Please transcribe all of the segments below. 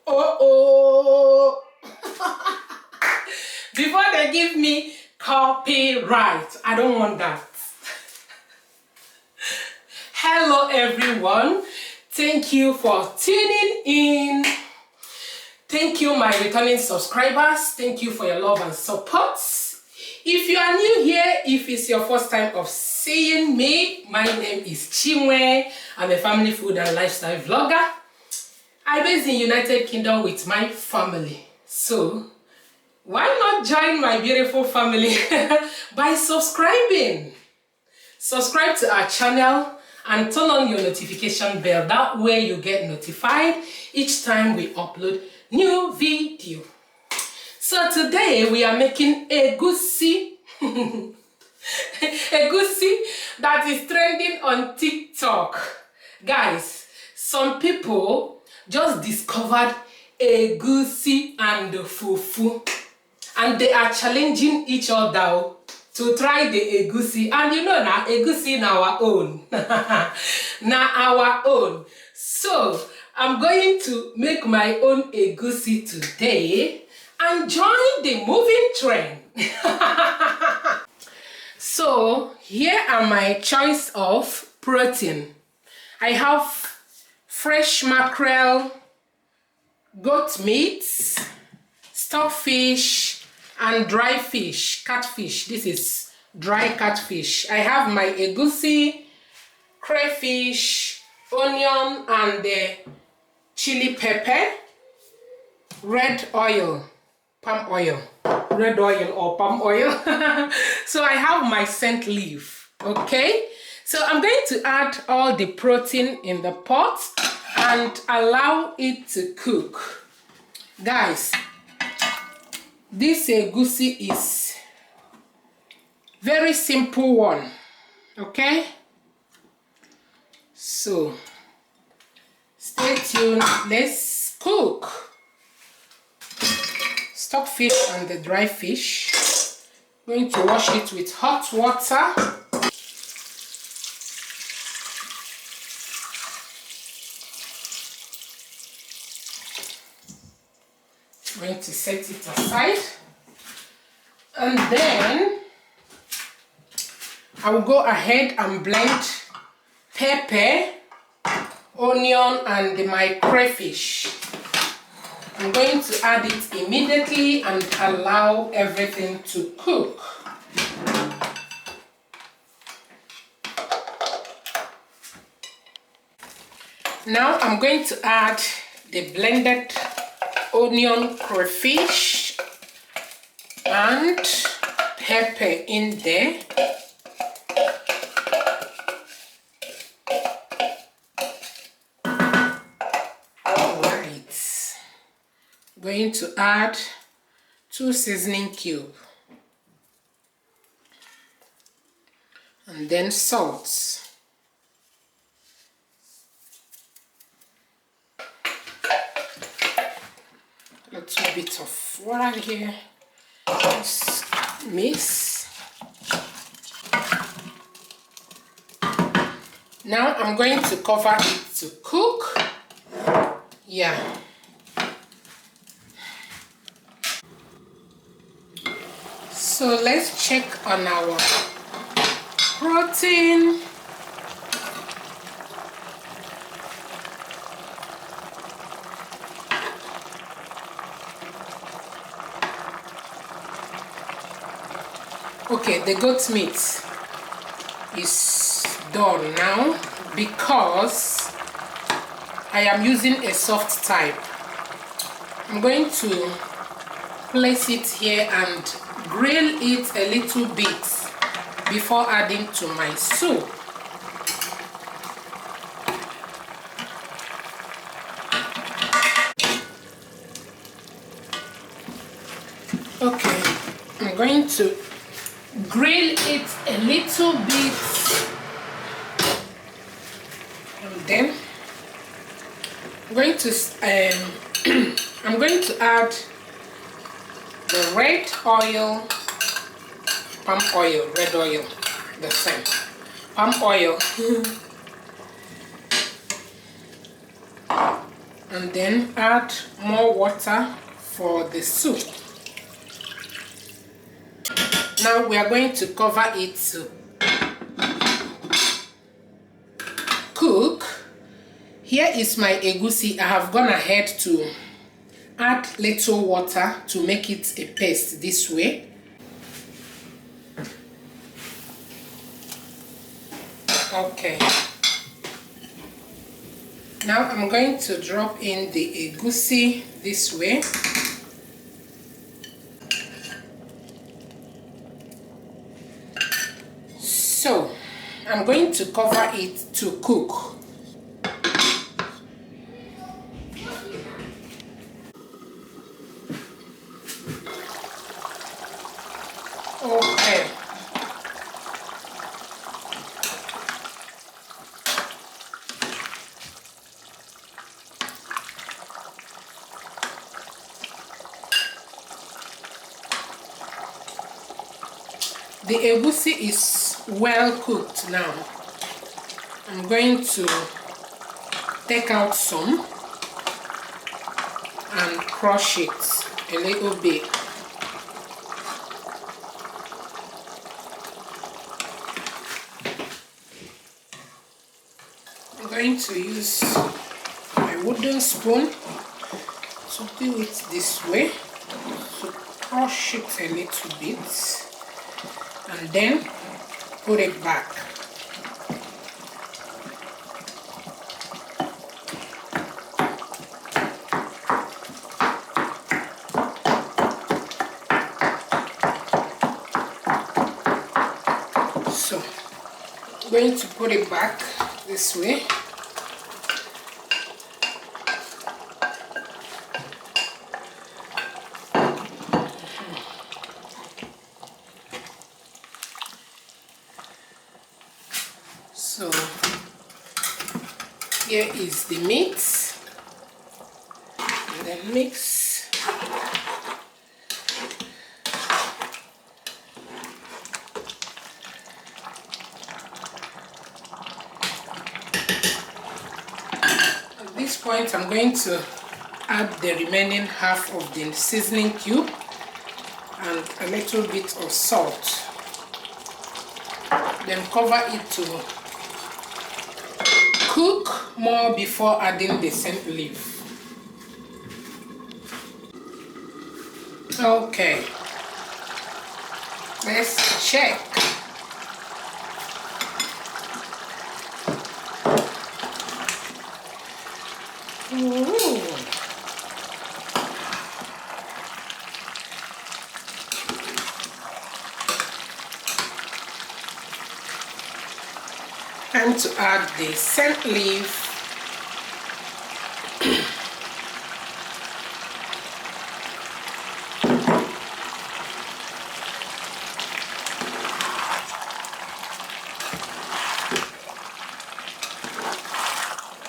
Oh. Before they give me copyright, I don't want that. Hello everyone, thank you for tuning in. Thank you my returning subscribers, thank you for your love and support. If you are new here, if it's your first time of seeing me, my name is Chinwe. I'm a family food and lifestyle vlogger. I'm based in United Kingdom with my family. So why not join my beautiful family by subscribing? Subscribe to our channel and turn on your notification bell. That way you get notified each time we upload new video. So today we are making egusi. Egusi that is trending on TikTok. Guys, some people just discovered egusi and Fufu, and they are challenging each other to try the egusi. And you know now, egusi na our own. Na our own. So I'm going to make my own egusi today and join the moving trend. So here are my choice of protein. I have fresh mackerel, goat meat, stockfish, and dry fish, catfish. This is dry catfish. I have my egusi, crayfish, onion, and the chili pepper, red oil, palm oil, red oil or palm oil. So I have my scent leaf. Okay, so I'm going to add all the protein in the pot and allow it to cook. Guys, this egusi is very simple one. Okay, so stay tuned. Let's cook. Stockfish and the dry fish. Going to wash it with hot water. Going to set it aside, and then I will go ahead and blend pepper, onion, and my crayfish. I'm going to add it immediately and allow everything to cook. Now I'm going to add the blended onion, crayfish, and pepper in there. Alright, going to add 2 seasoning cubes and then salt. A little bit of water here. Just mix. Now I'm going to cover it to cook. Yeah. So let's check on our protein. Okay, the goat meat is done now because I am using a soft type. I'm going to place it here and grill it a little bit before adding to my soup. I'm going to grill it a little bit, and then I'm going to I'm going to add the red oil, palm oil, red oil, the same, palm oil. And then add more water for the soup. Now we are going to cover it to cook. Here is my egusi. I have gone ahead to add little water to make it a paste this way. Okay. Now I'm going to drop in the egusi this way. So I'm going to cover it to cook. Okay. The egusi is well cooked now. I'm going to take out some and crush it a little bit. I'm going to use my wooden spoon to do it this way, to crush it a little bit and then put it back. So I'm going to put it back this way. So here is the meat, and then mix. At this point I'm going to add the remaining half of the seasoning cube and a little bit of salt. Then cover it to cook more before adding the scent leaf. Okay, let's check. Ooh. Time to add the scent leaf.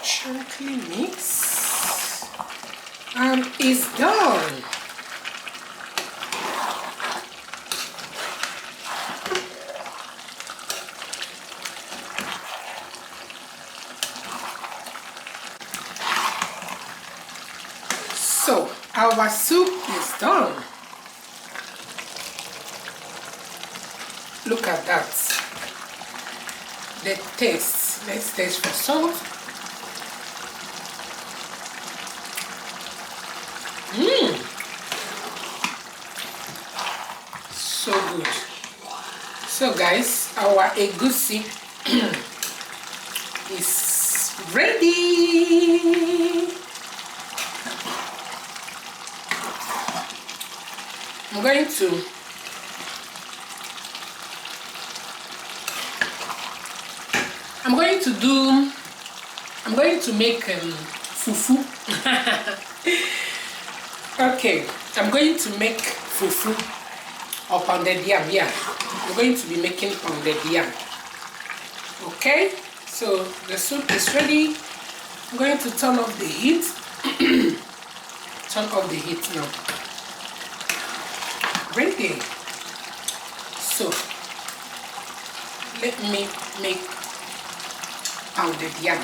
Gently mix, and it's done. So our soup is done. Look at that. The taste. Let's taste for salt. So good. So guys, our egusi is ready. I'm going to make fufu. Okay, I'm going to make fufu. or pounded yam. Yeah, we're going to be making pounded yam. Okay, so the soup is ready. I'm going to turn off the heat. Turn off the heat now. Ready. So let me make pounded yam.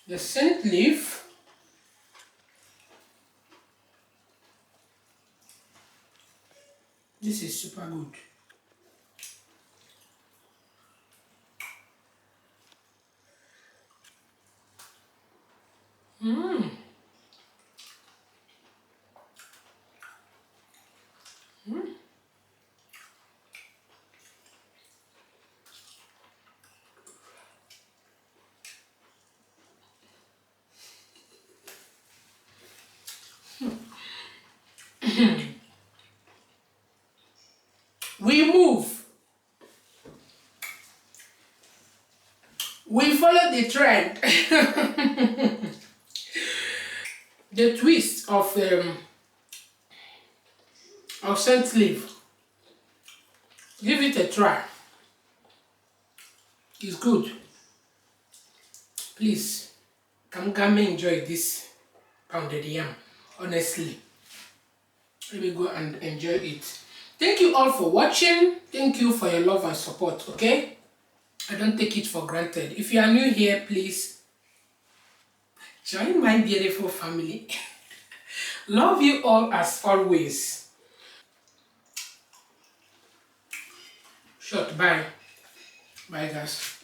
The scent leaf. This is super good. We move. We follow the trend. The twist of scent leaf. Give it a try. It's good. Please, come and enjoy this pounded yam. Honestly, let me go and enjoy it. Thank you all for watching. Thank you for your love and support. Okay, I don't take it for granted. If you are new here, please join my beautiful family. Love you all as always. Short bye. Bye guys.